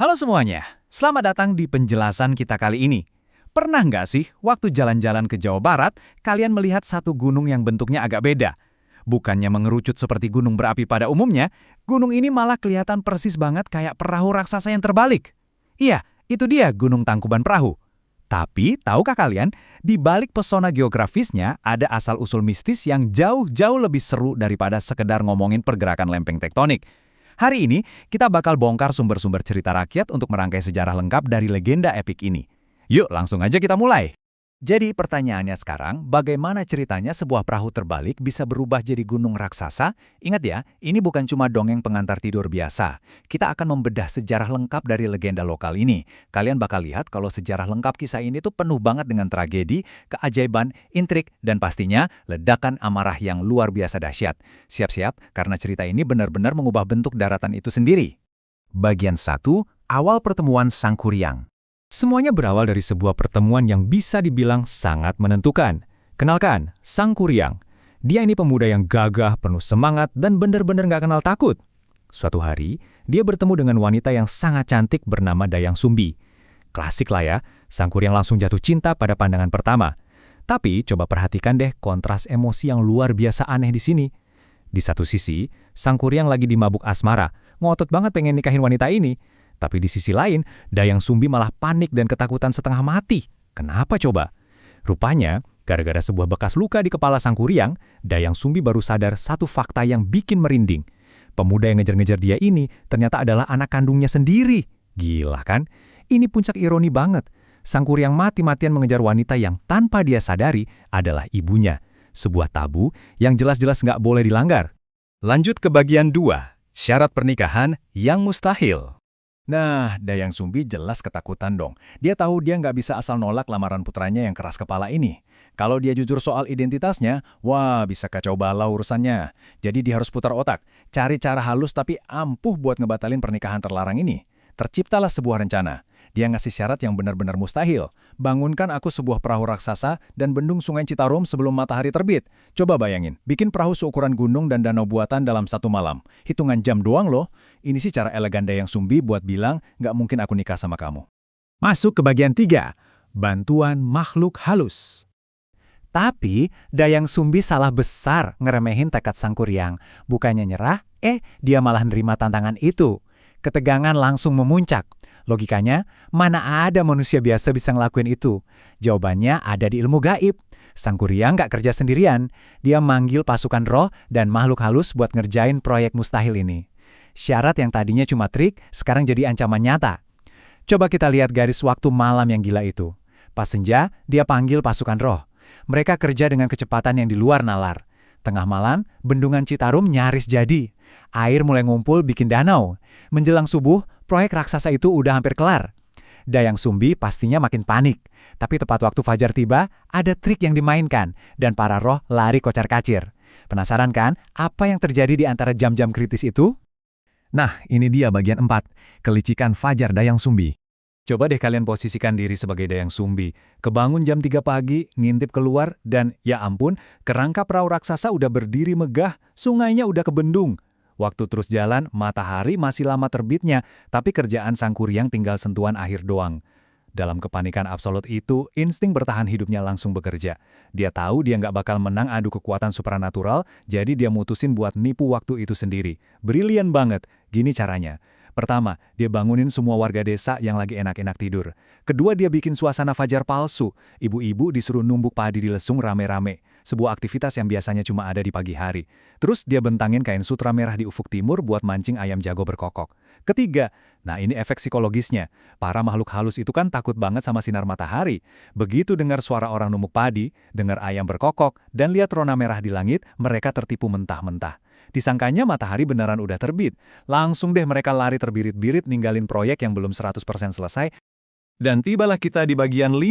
Halo semuanya, selamat datang di penjelasan kita kali ini. Pernah nggak sih waktu jalan-jalan ke Jawa Barat, kalian melihat satu gunung yang bentuknya agak beda? Bukannya mengerucut seperti gunung berapi pada umumnya, gunung ini malah kelihatan persis banget kayak perahu raksasa yang terbalik. Iya, itu dia Gunung Tangkuban Perahu. Tapi, tahukah kalian, di balik pesona geografisnya ada asal-usul mistis yang jauh-jauh lebih seru daripada sekedar ngomongin pergerakan lempeng tektonik. Hari ini, kita bakal bongkar sumber-sumber cerita rakyat untuk merangkai sejarah lengkap dari legenda epik ini. Yuk, langsung aja kita mulai. Jadi pertanyaannya sekarang, bagaimana ceritanya sebuah perahu terbalik bisa berubah jadi gunung raksasa? Ingat ya, ini bukan cuma dongeng pengantar tidur biasa. Kita akan membedah sejarah lengkap dari legenda lokal ini. Kalian bakal lihat kalau sejarah lengkap kisah ini tuh penuh banget dengan tragedi, keajaiban, intrik, dan pastinya ledakan amarah yang luar biasa dahsyat. Siap-siap, karena cerita ini benar-benar mengubah bentuk daratan itu sendiri. Bagian 1, awal pertemuan Sangkuriang. Semuanya berawal dari sebuah pertemuan yang bisa dibilang sangat menentukan. Kenalkan, Sangkuriang. Dia ini pemuda yang gagah, penuh semangat, dan benar-benar nggak kenal takut. Suatu hari, dia bertemu dengan wanita yang sangat cantik bernama Dayang Sumbi. Klasik lah ya, Sangkuriang langsung jatuh cinta pada pandangan pertama. Tapi coba perhatikan deh kontras emosi yang luar biasa aneh di sini. Di satu sisi, Sangkuriang lagi dimabuk asmara, ngotot banget pengen nikahin wanita ini. Tapi di sisi lain, Dayang Sumbi malah panik dan ketakutan setengah mati. Kenapa coba? Rupanya, gara-gara sebuah bekas luka di kepala Sangkuriang, Dayang Sumbi baru sadar satu fakta yang bikin merinding. Pemuda yang ngejar-ngejar dia ini ternyata adalah anak kandungnya sendiri. Gila kan? Ini puncak ironi banget. Sangkuriang mati-matian mengejar wanita yang tanpa dia sadari adalah ibunya. Sebuah tabu yang jelas-jelas nggak boleh dilanggar. Lanjut ke bagian 2, syarat pernikahan yang mustahil. Nah, Dayang Sumbi jelas ketakutan dong. Dia tahu dia nggak bisa asal nolak lamaran putranya yang keras kepala ini. Kalau dia jujur soal identitasnya, wah bisa kacau balau urusannya. Jadi dia harus putar otak, cari cara halus tapi ampuh buat ngebatalin pernikahan terlarang ini. Terciptalah sebuah rencana. Dia ngasih syarat yang benar-benar mustahil. Bangunkan aku sebuah perahu raksasa dan bendung sungai Citarum sebelum matahari terbit. Coba bayangin, bikin perahu seukuran gunung dan danau buatan dalam satu malam. Hitungan jam doang loh. Ini sih cara elegan Dayang Sumbi buat bilang, nggak mungkin aku nikah sama kamu. Masuk ke bagian 3, bantuan makhluk halus. Tapi, Dayang Sumbi salah besar ngeremehin tekad Sangkuriang. Bukannya nyerah, dia malah nerima tantangan itu. Ketegangan langsung memuncak. Logikanya, mana ada manusia biasa bisa ngelakuin itu? Jawabannya ada di ilmu gaib. Sangkuriang nggak kerja sendirian. Dia manggil pasukan roh dan makhluk halus buat ngerjain proyek mustahil ini. Syarat yang tadinya cuma trik, sekarang jadi ancaman nyata. Coba kita lihat garis waktu malam yang gila itu. Pas senja, dia panggil pasukan roh. Mereka kerja dengan kecepatan yang di luar nalar. Tengah malam, bendungan Citarum nyaris jadi. Air mulai ngumpul bikin danau. Menjelang subuh, proyek raksasa itu udah hampir kelar. Dayang Sumbi pastinya makin panik. Tapi tepat waktu fajar tiba, ada trik yang dimainkan, dan para roh lari kocar-kacir. Penasaran kan apa yang terjadi di antara jam-jam kritis itu? Nah, ini dia bagian 4, kelicikan fajar Dayang Sumbi. Coba deh kalian posisikan diri sebagai Dayang Sumbi. Kebangun jam 3 pagi, ngintip keluar, dan ya ampun, kerangka perahu raksasa udah berdiri megah, sungainya udah kebendung. Waktu terus jalan, matahari masih lama terbitnya, tapi kerjaan Sangkuriang tinggal sentuhan akhir doang. Dalam kepanikan absolut itu, insting bertahan hidupnya langsung bekerja. Dia tahu dia nggak bakal menang adu kekuatan supranatural, jadi dia mutusin buat nipu waktu itu sendiri. Brilian banget. Gini caranya. Pertama, dia bangunin semua warga desa yang lagi enak-enak tidur. Kedua, dia bikin suasana fajar palsu. Ibu-ibu disuruh numbuk padi di lesung rame-rame. Sebuah aktivitas yang biasanya cuma ada di pagi hari. Terus dia bentangin kain sutra merah di ufuk timur buat mancing ayam jago berkokok. Ketiga, nah ini efek psikologisnya. Para makhluk halus itu kan takut banget sama sinar matahari. Begitu dengar suara orang numbuk padi, dengar ayam berkokok, dan lihat rona merah di langit, mereka tertipu mentah-mentah. Disangkanya matahari beneran udah terbit. Langsung deh mereka lari terbirit-birit ninggalin proyek yang belum 100% selesai. Dan tibalah kita di bagian 5,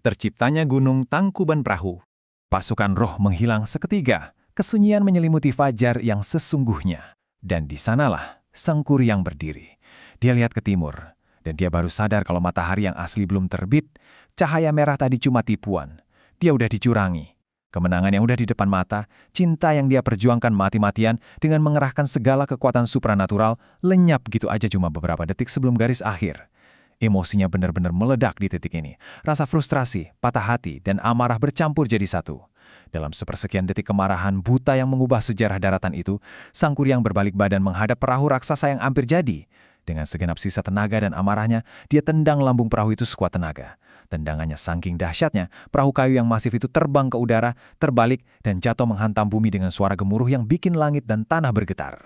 terciptanya Gunung Tangkuban Perahu. Pasukan roh menghilang seketika, kesunyian menyelimuti fajar yang sesungguhnya. Dan di sanalah Sangkuriang berdiri. Dia lihat ke timur, dan dia baru sadar kalau matahari yang asli belum terbit, cahaya merah tadi cuma tipuan. Dia udah dicurangi. Kemenangan yang udah di depan mata, cinta yang dia perjuangkan mati-matian dengan mengerahkan segala kekuatan supranatural, lenyap gitu aja cuma beberapa detik sebelum garis akhir. Emosinya benar-benar meledak di titik ini. Rasa frustrasi, patah hati, dan amarah bercampur jadi satu. Dalam sepersekian detik kemarahan buta yang mengubah sejarah daratan itu, Sang Kuryang berbalik badan menghadap perahu raksasa yang hampir jadi. Dengan segenap sisa tenaga dan amarahnya, dia tendang lambung perahu itu sekuat tenaga. Tendangannya saking dahsyatnya, perahu kayu yang masif itu terbang ke udara, terbalik, dan jatuh menghantam bumi dengan suara gemuruh yang bikin langit dan tanah bergetar.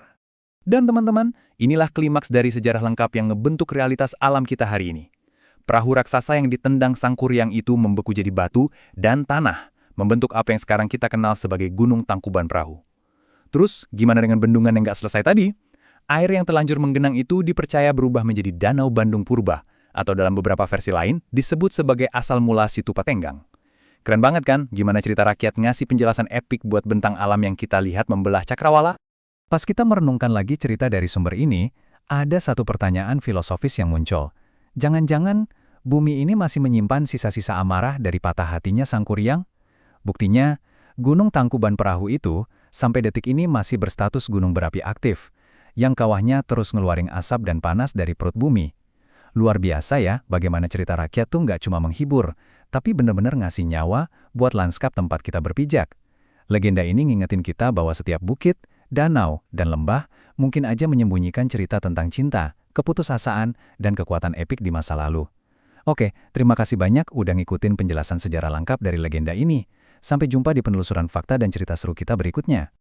Dan teman-teman, inilah klimaks dari sejarah lengkap yang ngebentuk realitas alam kita hari ini. Perahu raksasa yang ditendang Sang Kuryang itu membeku jadi batu dan tanah, membentuk apa yang sekarang kita kenal sebagai Gunung Tangkuban Perahu. Terus, gimana dengan bendungan yang nggak selesai tadi? Air yang telanjur menggenang itu dipercaya berubah menjadi Danau Bandung Purba, atau dalam beberapa versi lain disebut sebagai asal mula Situ Patenggang. Keren banget kan gimana cerita rakyat ngasih penjelasan epik buat bentang alam yang kita lihat membelah cakrawala? Pas kita merenungkan lagi cerita dari sumber ini, ada satu pertanyaan filosofis yang muncul. Jangan-jangan bumi ini masih menyimpan sisa-sisa amarah dari patah hatinya Sang Kuryang? Buktinya, Gunung Tangkuban Perahu itu sampai detik ini masih berstatus gunung berapi aktif, yang kawahnya terus ngeluarin asap dan panas dari perut bumi. Luar biasa ya, bagaimana cerita rakyat tuh nggak cuma menghibur, tapi benar-benar ngasih nyawa buat lanskap tempat kita berpijak. Legenda ini ngingetin kita bahwa setiap bukit, danau, dan lembah mungkin aja menyembunyikan cerita tentang cinta, keputusasaan, dan kekuatan epik di masa lalu. Oke, terima kasih banyak udah ngikutin penjelasan sejarah lengkap dari legenda ini. Sampai jumpa di penelusuran fakta dan cerita seru kita berikutnya.